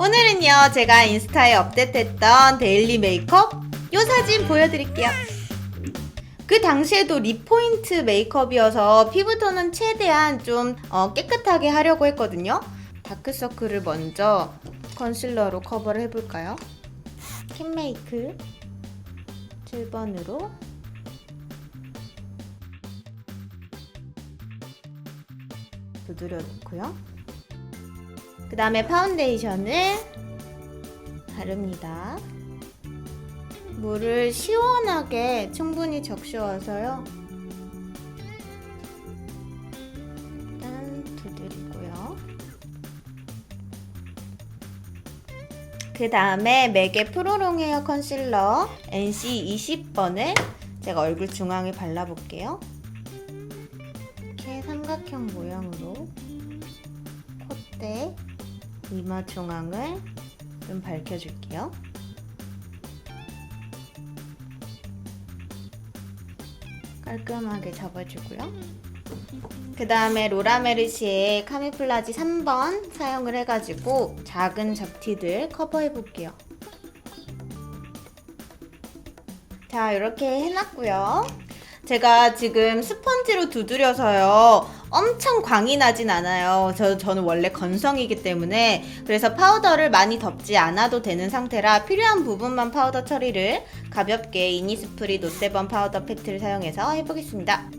오늘은요, 제가 인스타에 업데이트했던 데일리 메이크업 요 사진 보여드릴게요. 그 당시에도 립포인트 메이크업이어서 피부톤은 최대한 좀 깨끗하게 하려고 했거든요. 다크서클을 먼저 컨실러로 커버를 해볼까요? 캔메이크 7번으로 두드려 놓고요. 그 다음에 파운데이션을 바릅니다. 물을 시원하게 충분히 적셔와서요. 일단 두드리고요. 그 다음에 맥의 프로롱 헤어 컨실러 NC 20번을 제가 얼굴 중앙에 발라볼게요. 이렇게 삼각형 모양으로 콧대, 이마 중앙을 좀 밝혀줄게요. 깔끔하게 잡아주고요. 그 다음에 로라메르시의 카미플라지 3번 사용을 해가지고 작은 잡티들 커버해볼게요. 자, 이렇게 해놨고요. 제가 지금 스펀지로 두드려서요. 엄청 광이 나진 않아요. 저는 원래 건성이기 때문에. 그래서 파우더를 많이 덮지 않아도 되는 상태라 필요한 부분만 파우더 처리를 가볍게 이니스프리 노세범 파우더 팩트를 사용해서 해보겠습니다.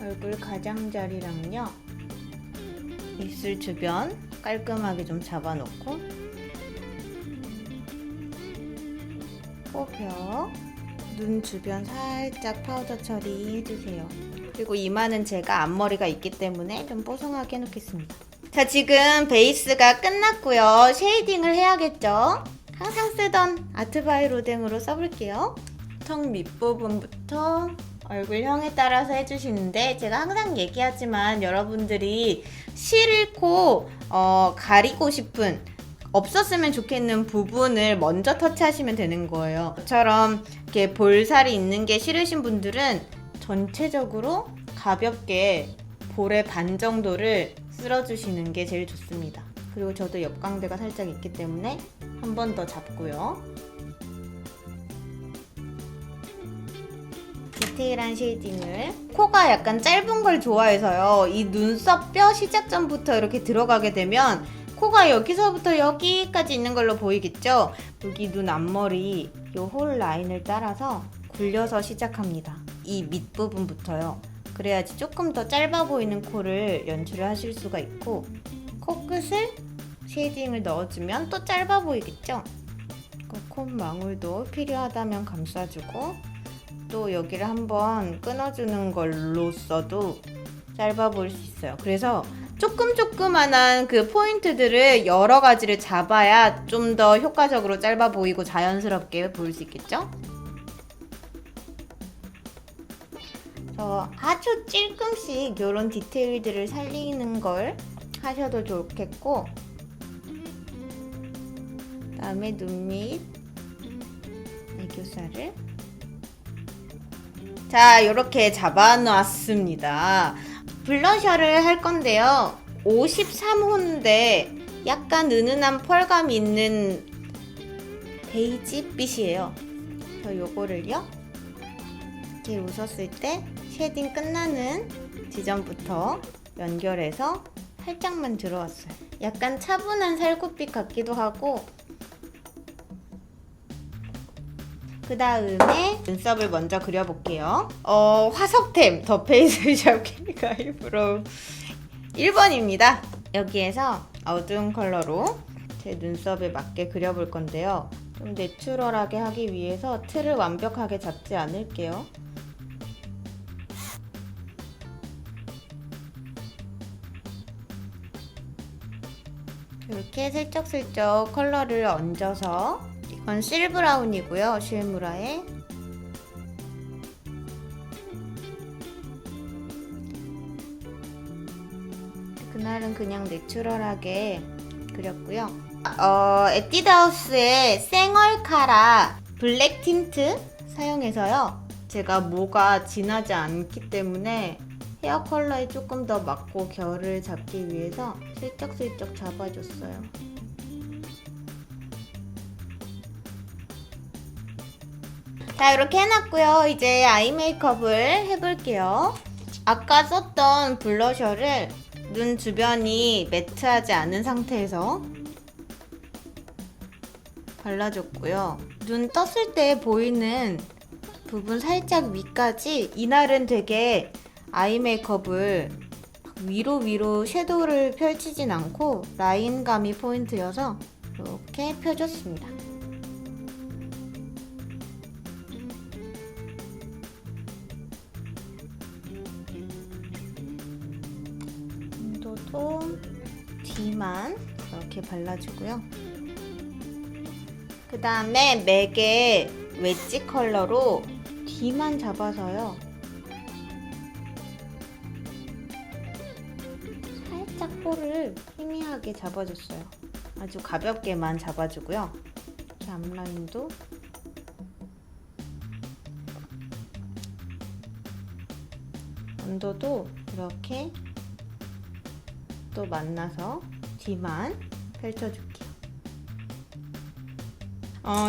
얼굴 가장자리랑요, 입술 주변 깔끔하게 좀 잡아놓고, 코뼈, 눈 주변 살짝 파우더 처리해주세요. 그리고 이마는 제가 앞머리가 있기 때문에 좀 뽀송하게 해놓겠습니다. 자, 지금 베이스가 끝났고요. 쉐이딩을 해야겠죠? 항상 쓰던 아트바이 로댕으로 써볼게요. 턱 밑부분부터 얼굴형에 따라서 해주시는데, 제가 항상 얘기하지만 여러분들이 싫고 가리고 싶은, 없었으면 좋겠는 부분을 먼저 터치하시면 되는 거예요. 저처럼 이렇게 볼살이 있는 게 싫으신 분들은 전체적으로 가볍게 볼의 반 정도를 쓸어주시는 게 제일 좋습니다. 그리고 저도 옆광대가 살짝 있기 때문에 한 번 더 잡고요. 디테일한 쉐이딩을. 코가 약간 짧은 걸 좋아해서요. 이 눈썹 뼈 시작점부터 이렇게 들어가게 되면 코가 여기서부터 여기까지 있는 걸로 보이겠죠? 여기 눈 앞머리 이 홀 라인을 따라서 굴려서 시작합니다. 이 밑부분부터요. 그래야지 조금 더 짧아 보이는 코를 연출을 하실 수가 있고, 코끝을 쉐이딩을 넣어주면 또 짧아 보이겠죠? 콧망울도 필요하다면 감싸주고, 또 여기를 한번 끊어주는 걸로 써도 짧아 보일 수 있어요. 그래서 조그만한 그 포인트들을 여러 가지를 잡아야 좀 더 효과적으로 짧아 보이고 자연스럽게 보일 수 있겠죠? 아주 찔끔씩 이런 디테일들을 살리는 걸 하셔도 좋겠고, 그 다음에 눈 밑 애교살을 자, 이렇게 잡아놨습니다. 블러셔를 할 건데요. 53호인데 약간 은은한 펄감 있는 베이지빛이에요. 그래서 요거를요, 이렇게 웃었을 때 쉐딩 끝나는 지점부터 연결해서 살짝만 들어왔어요. 약간 차분한 살구빛 같기도 하고. 그 다음에 눈썹을 먼저 그려볼게요. 화석템 더 페이스 샵 아이브로우 1번입니다. 여기에서 어두운 컬러로 제 눈썹에 맞게 그려볼 건데요. 좀 내추럴하게 하기 위해서 틀을 완벽하게 잡지 않을게요. 이렇게 슬쩍슬쩍 컬러를 얹어서, 이건 실브라운이고요. 실무라에 그날은 그냥 내추럴하게 그렸고요. 에뛰드하우스의 생얼카라 블랙 틴트 사용해서요. 제가 모가 진하지 않기 때문에 헤어 컬러에 조금 더 맞고 결을 잡기 위해서 슬쩍슬쩍 잡아줬어요. 자, 이렇게 해놨고요. 이제 아이 메이크업을 해볼게요. 아까 썼던 블러셔를 눈 주변이 매트하지 않은 상태에서 발라줬고요. 눈 떴을 때 보이는 부분 살짝 위까지, 이날은 되게 아이 메이크업을 위로 섀도우를 펼치진 않고 라인감이 포인트여서 이렇게 펴줬습니다. 인도도 뒤만 이렇게 발라주고요. 그 다음에 맥의 웨지 컬러로 뒤만 잡아서요. 살짝 볼을 희미하게 잡아줬어요. 아주 가볍게만 잡아주고요. 이렇게 앞라인도 언더도 이렇게 또 만나서 뒤만 펼쳐줄게요.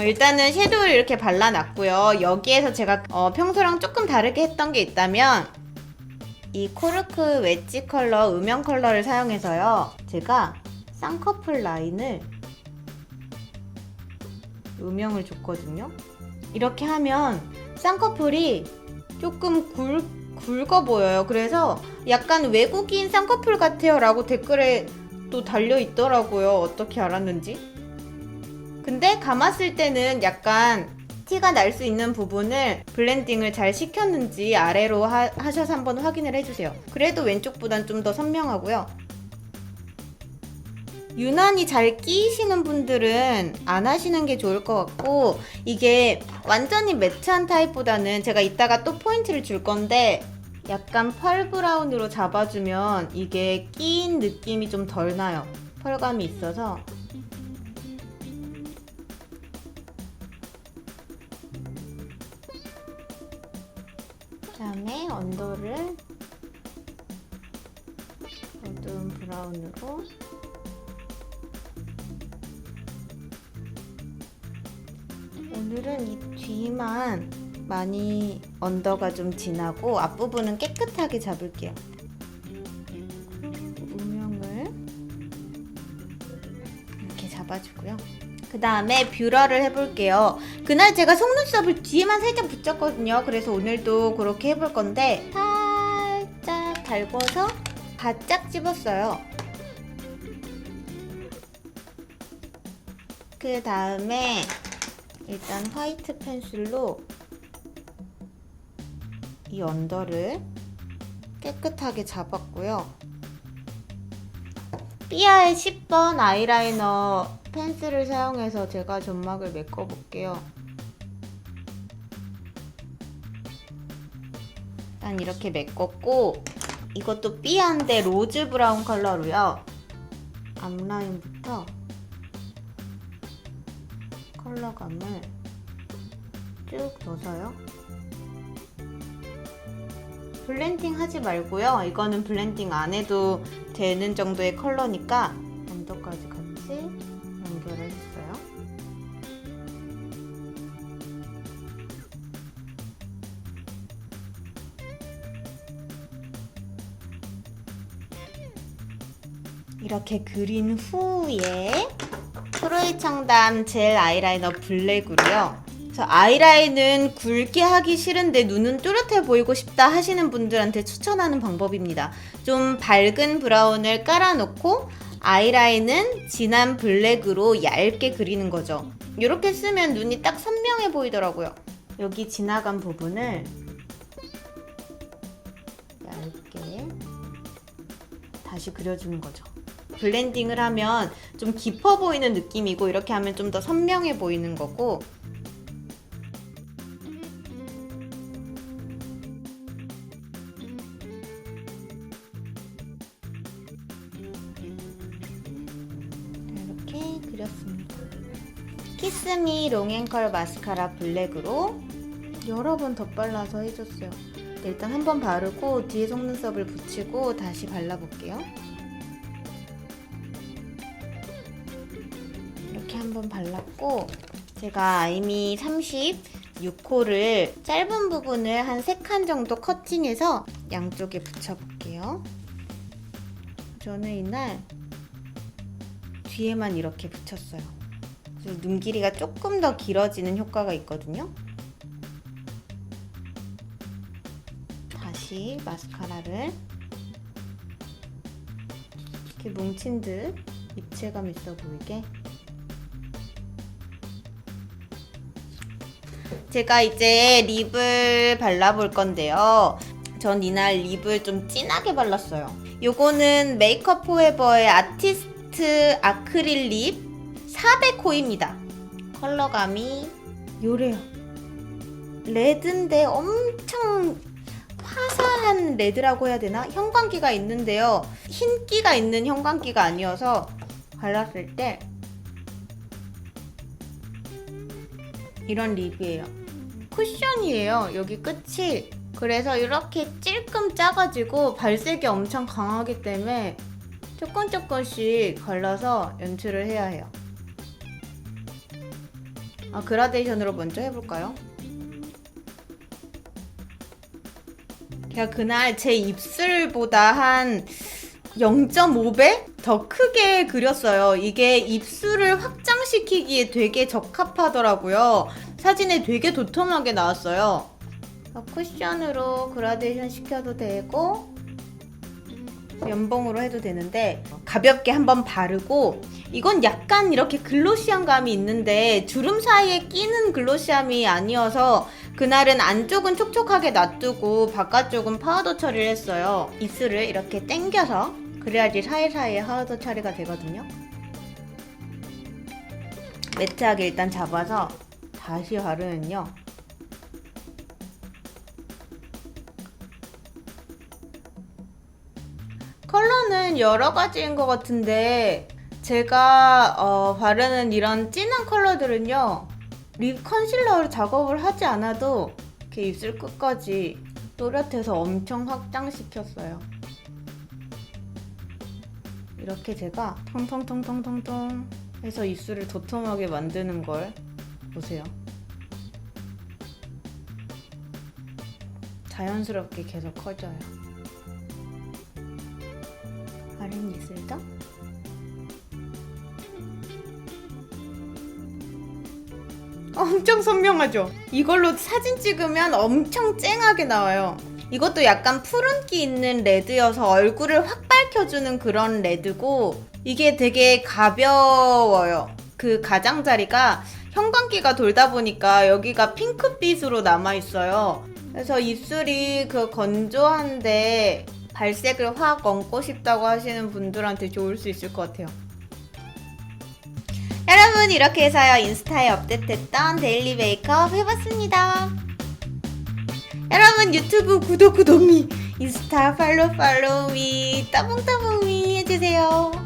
일단은 섀도우를 이렇게 발라놨고요. 여기에서 제가 평소랑 조금 다르게 했던 게 있다면 이 코르크 웨지 컬러 음영 컬러를 사용해서요. 제가 쌍꺼풀 라인을 음영을 줬거든요. 이렇게 하면 쌍꺼풀이 조금 굵어 보여요. 그래서 약간 외국인 쌍꺼풀 같아요 라고 댓글에 또 달려 있더라고요. 어떻게 알았는지. 근데 감았을 때는 약간 티가 날 수 있는 부분을 블렌딩을 잘 시켰는지 아래로 하셔서 한번 확인을 해주세요. 그래도 왼쪽보단 좀 더 선명하고요. 유난히 잘 끼시는 분들은 안 하시는 게 좋을 것 같고, 이게 완전히 매트한 타입보다는 제가 이따가 또 포인트를 줄 건데 약간 펄 브라운으로 잡아주면 이게 끼인 느낌이 좀 덜 나요. 펄감이 있어서. 그다음에 언더를 어두운 브라운으로 오늘은 이 뒤만 많이 언더가 좀 진하고 앞부분은 깨끗하게 잡을게요. 음영을 이렇게 잡아주고요. 그 다음에 뷰러를 해볼게요. 그날 제가 속눈썹을 뒤에만 살짝 붙였거든요. 그래서 오늘도 그렇게 해볼 건데 살짝 달궈서 바짝 집었어요. 그 다음에 일단 화이트 펜슬로 이 언더를 깨끗하게 잡았고요. 삐아의 10번 아이라이너 펜슬을 사용해서 제가 점막을 메꿔볼게요. 일단 이렇게 메꿨고, 이것도 삐아인데 로즈 브라운 컬러로요. 앞라인부터 컬러감을 쭉 넣어서요. 블렌딩 하지 말고요. 이거는 블렌딩 안 해도 되는 정도의 컬러니까 언더까지 같이 연결을 했어요. 이렇게 그린 후에 프로이 청담 젤 아이라이너 블랙으로요. 아이라인은 굵게 하기 싫은데 눈은 또렷해 보이고 싶다 하시는 분들한테 추천하는 방법입니다. 좀 밝은 브라운을 깔아놓고 아이라인은 진한 블랙으로 얇게 그리는 거죠. 이렇게 쓰면 눈이 딱 선명해 보이더라고요. 여기 지나간 부분을 얇게 다시 그려주는 거죠. 블렌딩을 하면 좀 깊어 보이는 느낌이고, 이렇게 하면 좀 더 선명해 보이는 거고, 이렇게 그렸습니다. 키스미 롱앤컬 마스카라 블랙으로 여러 번 덧발라서 해줬어요. 일단 한번 바르고 뒤에 속눈썹을 붙이고 다시 발라볼게요. 이렇게 한번 발랐고, 제가 아이미 30 6호를 짧은 부분을 한 3칸 정도 커팅해서 양쪽에 붙여볼게요. 저는 이날 뒤에만 이렇게 붙였어요. 그래서 눈 길이가 조금 더 길어지는 효과가 있거든요. 다시 마스카라를 이렇게 뭉친 듯 입체감 있어 보이게. 제가 이제 립을 발라볼 건데요. 전 이날 립을 좀 진하게 발랐어요. 요거는 메이크업 포에버의 아티스트 아크릴 립 400호입니다. 컬러감이 요래요. 레드인데 엄청 화사한 레드라고 해야 되나? 형광기가 있는데요. 흰기가 있는 형광기가 아니어서 발랐을 때 이런 립이에요. 쿠션이에요. 여기 끝이. 그래서 이렇게 찔끔 짜가지고 발색이 엄청 강하기 때문에 조금씩 발라서 연출을 해야 해요. 그라데이션으로 먼저 해볼까요? 제가 그날 제 입술보다 한 0.5배 더 크게 그렸어요. 이게 입술을 확장시키기에 되게 적합하더라고요. 사진에 되게 도톰하게 나왔어요. 쿠션으로 그라데이션 시켜도 되고 면봉으로 해도 되는데 가볍게 한번 바르고, 이건 약간 이렇게 글로시한 감이 있는데 주름 사이에 끼는 글로시함이 아니어서 그날은 안쪽은 촉촉하게 놔두고 바깥쪽은 파우더 처리를 했어요. 입술을 이렇게 당겨서, 그래야지 사이사이에 파우더 처리가 되거든요. 매트하게 일단 잡아서 다시 바르면요, 컬러는 여러 가지인 것 같은데 제가 바르는 이런 진한 컬러들은요, 립 컨실러로 작업을 하지 않아도 이렇게 입술 끝까지 또렷해서 엄청 확장시켰어요. 이렇게 제가 텅텅텅텅텅텅 해서 입술을 도톰하게 만드는 걸 보세요. 자연스럽게 계속 커져요. 다른 입술도 엄청 선명하죠? 이걸로 사진 찍으면 엄청 쨍하게 나와요. 이것도 약간 푸른기 있는 레드여서 얼굴을 확 밝혀주는 그런 레드고, 이게 되게 가벼워요. 그 가장자리가 형광기가 돌다 보니까 여기가 핑크빛으로 남아있어요. 그래서 입술이 그 건조한데 발색을 확 얹고 싶다고 하시는 분들한테 좋을 수 있을 것 같아요. 여러분, 이렇게 해서요, 인스타에 업데이트했던 데일리 메이크업 해봤습니다. 여러분, 유튜브 구독미, 인스타 팔로우미, 따봉따봉미 해주세요.